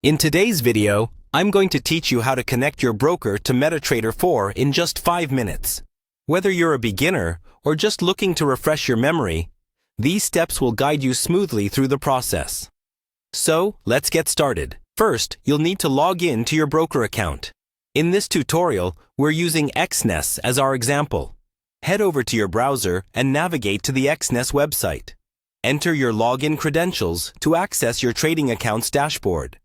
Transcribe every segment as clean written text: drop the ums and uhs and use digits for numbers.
In today's video, I'm going to teach you how to connect your broker to MetaTrader 4 in just 5 minutes. Whether you're a beginner or just looking to refresh your memory, these steps will guide you smoothly through the process. So, let's get started. First, you'll need to log in to your broker account. In this tutorial, we're using XNES as our example. Head over to your browser and navigate to the XNES website. Enter your login credentials to access your trading account's dashboard.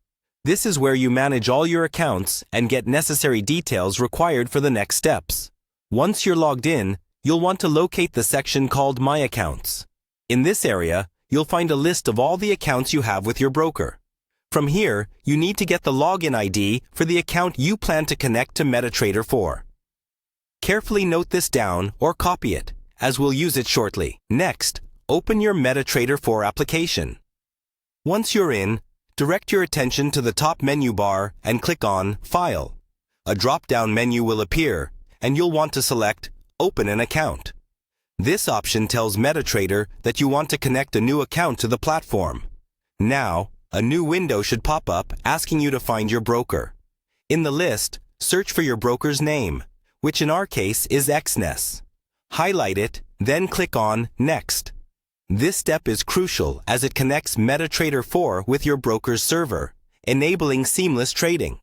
This is where you manage all your accounts and get necessary details required for the next steps. Once you're logged in, you'll want to locate the section called My Accounts. In this area, you'll find a list of all the accounts you have with your broker. From here, you need to get the login ID for the account you plan to connect to MetaTrader 4. Carefully note this down or copy it, as we'll use it shortly. Next, open your MetaTrader 4 application. Once you're in, direct your attention to the top menu bar and click on File. A drop-down menu will appear, and you'll want to select Open an Account. This option tells MetaTrader that you want to connect a new account to the platform. Now, a new window should pop up asking you to find your broker. In the list, search for your broker's name, which in our case is XNES. Highlight it, then click on Next. This step is crucial as it connects MetaTrader 4 with your broker's server, enabling seamless trading.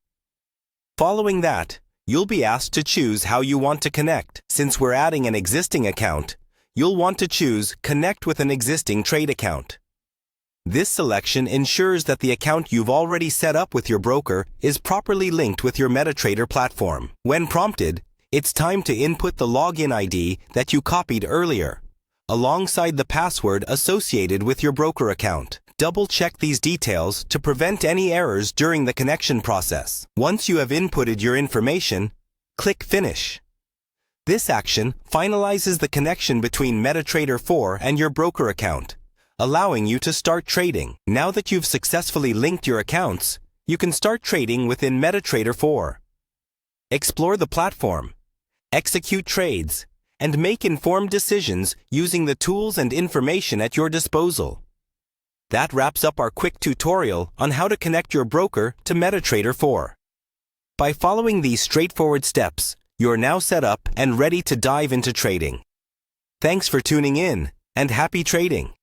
Following that, you'll be asked to choose how you want to connect. Since we're adding an existing account, you'll want to choose Connect with an existing trade account. This selection ensures that the account you've already set up with your broker is properly linked with your MetaTrader platform. When prompted, it's time to input the login ID that you copied earlier, alongside the password associated with your broker account. Double-check these details to prevent any errors during the connection process. Once you have inputted your information, click Finish. This action finalizes the connection between MetaTrader 4 and your broker account, allowing you to start trading. Now that you've successfully linked your accounts, you can start trading within MetaTrader 4. Explore the platform, execute trades, and make informed decisions using the tools and information at your disposal. That wraps up our quick tutorial on how to connect your broker to MetaTrader 4. By following these straightforward steps, you're now set up and ready to dive into trading. Thanks for tuning in, and happy trading!